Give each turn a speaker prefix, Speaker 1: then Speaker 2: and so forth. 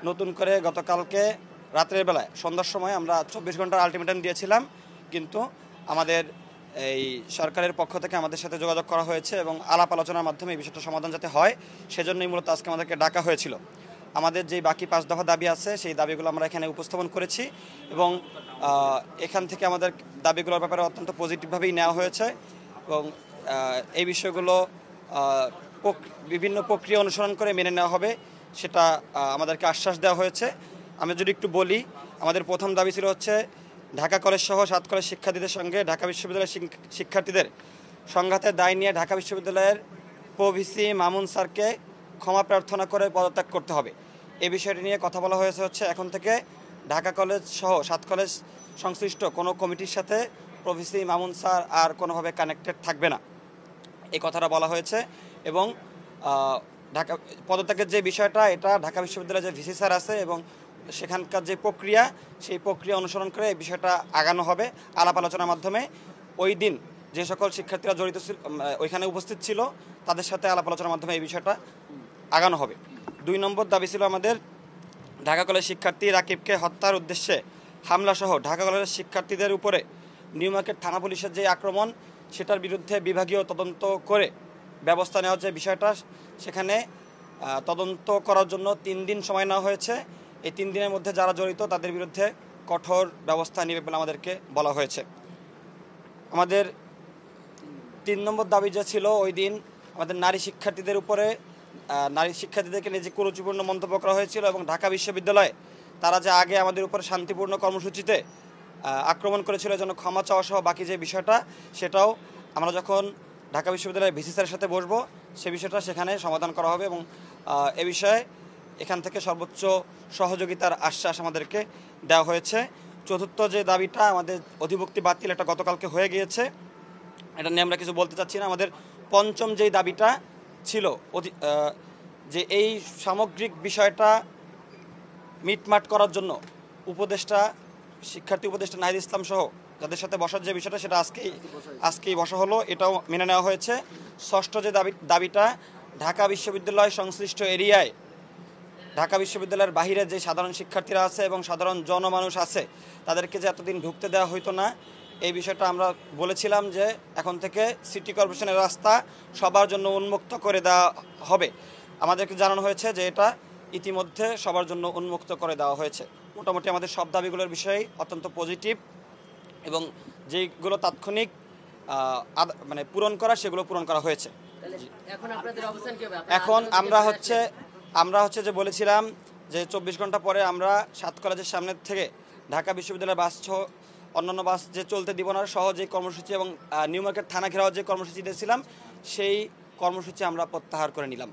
Speaker 1: নতুন করে গতকালকে রাতের বেলায় সন্ধ্যার সময় আমরা 24 ঘন্টার আলটিমেটাম দিয়েছিলাম, কিন্তু আমাদের এই সরকারের পক্ষ থেকে আমাদের সাথে যোগাযোগ করা হয়েছে এবং আলাপ আলোচনার মাধ্যমে এই বিষয়টা সমাধান যাতে হয় সেজন্যই মূলত আজকে আমাদেরকে ডাকা হয়েছিল। আমাদের যেই বাকি 5 দফা দাবি আছে সেই দাবিগুলো আমরা এখানে উপস্থাপন করেছি এবং এখান থেকে আমাদের দাবিগুলোর ব্যাপারে অত্যন্ত পজিটিভভাবেই নেওয়া হয়েছে এবং এই বিষয়গুলো বিভিন্ন প্রক্রিয়া অনুসরণ করে মেনে নেওয়া হবে সেটা আমাদেরকে আশ্বাস দেওয়া হয়েছে। আমি যদি একটু বলি, আমাদের প্রথম দাবি ছিল হচ্ছে ঢাকা কলেজ সহ 7 কলেজ শিক্ষার্থীদের সঙ্গে ঢাকা বিশ্ববিদ্যালয়ের শিক্ষার্থীদের সংঘাতের দায় নিয়ে ঢাকা বিশ্ববিদ্যালয়ের প্রভিসি মামুন স্যারকে ক্ষমা প্রার্থনা করে পদত্যাগ করতে হবে। এই বিষয়টি নিয়ে কথা বলা হয়েছে হচ্ছে এখন থেকে ঢাকা কলেজ সহ 7 কলেজ সংশ্লিষ্ট কোনো কমিটির সাথে প্রভিসি মামুন স্যার আর কোনোভাবে কানেক্টেড থাকবে না, এই কথাটা বলা হয়েছে। এবং ঢাকা পদত্যাগের যে বিষয়টা, এটা ঢাকা বিশ্ববিদ্যালয়ের যে ভিসি স্যার আছে এবং সেখানকার যে প্রক্রিয়া, সেই প্রক্রিয়া অনুসরণ করে এই বিষয়টা আগানো হবে আলাপ আলোচনার মাধ্যমে। ওই দিন যে সকল শিক্ষার্থীরা জড়িত ছিল, ওইখানে উপস্থিত ছিল, তাদের সাথে আলাপ আলোচনার মাধ্যমে এই বিষয়টা আগানো হবে। 2 নম্বর দাবি ছিল আমাদের ঢাকা কলেজ শিক্ষার্থী রাকিবকে হত্যার উদ্দেশ্যে হামলাসহ ঢাকা কলেজের শিক্ষার্থীদের উপরে নিউ মার্কেট থানা পুলিশের যে আক্রমণ, সেটার বিরুদ্ধে বিভাগীয় তদন্ত করে ব্যবস্থা নেওয়ার যে বিষয়টা, সেখানে তদন্ত করার জন্য 3 দিন সময় নেওয়া হয়েছে। এই 3 দিনের মধ্যে যারা জড়িত তাদের বিরুদ্ধে কঠোর ব্যবস্থা নেবে বলে আমাদেরকে বলা হয়েছে। আমাদের 3 নম্বর দাবি যে ছিল, ওই দিন আমাদের নারী শিক্ষার্থীদেরকে নিয়ে যে কুরুচিপূর্ণ মন্তব্য করা হয়েছিল এবং ঢাকা বিশ্ববিদ্যালয়ে তারা যে আগে আমাদের উপরে শান্তিপূর্ণ কর্মসূচিতে আক্রমণ করেছিল, যেন ক্ষমা চাওয়া সহ বাকি যে বিষয়টা, সেটাও আমরা যখন ঢাকা বিশ্ববিদ্যালয়ের ভিসি স্যারের সাথে বসবো সে বিষয়টা সেখানে সমাধান করা হবে এবং এ বিষয়ে এখান থেকে সর্বোচ্চ সহযোগিতার আশ্বাস আমাদেরকে দেওয়া হয়েছে। চতুর্থ যে দাবিটা, আমাদের অধিভুক্তি বাতিল, এটা গতকালকে হয়ে গিয়েছে, এটা নিয়ে আমরা কিছু বলতে চাচ্ছি না। আমাদের পঞ্চম যেই দাবিটা ছিল, যে এই সামগ্রিক বিষয়টা মিটমাট করার জন্য শিক্ষার্থী উপদেষ্টা নাহিদ ইসলাম সহ যাদের সাথে বসার যে বিষয়টা, সেটা আজকেই বসা হলো, এটাও মেনে নেওয়া হয়েছে। ষষ্ঠ যে দাবিটা, ঢাকা বিশ্ববিদ্যালয় সংশ্লিষ্ট এরিয়ায় ঢাকা বিশ্ববিদ্যালয়ের বাহিরে যে সাধারণ শিক্ষার্থীরা আছে এবং সাধারণ জনমানুষ আছে, তাদেরকে যে এতদিন ঢুকতে দেওয়া হইতো না, এই বিষয়টা আমরা বলেছিলাম যে এখন থেকে সিটি কর্পোরেশনের রাস্তা সবার জন্য উন্মুক্ত করে দেওয়া হবে। আমাদেরকে জানানো হয়েছে যে এটা ইতিমধ্যে সবার জন্য উন্মুক্ত করে দেওয়া হয়েছে। মোটামুটি আমাদের সব দাবিগুলোর বিষয়ে অত্যন্ত পজিটিভ এবং যেগুলো তাৎক্ষণিক মানে পূরণ করা, সেগুলো পূরণ করা হয়েছে। এখন আমরা হচ্ছে যে বলেছিলাম যে 24 ঘন্টা পরে আমরা 7 কলেজের সামনে থেকে ঢাকা বিশ্ববিদ্যালয়ের বাস সহ অন্যান্য বাস যে চলতে দিব না সহ যে কর্মসূচি এবং নিউ মার্কেট থানা ঘেরাও যে কর্মসূচি দিয়েছিলাম, সেই কর্মসূচি আমরা প্রত্যাহার করে নিলাম।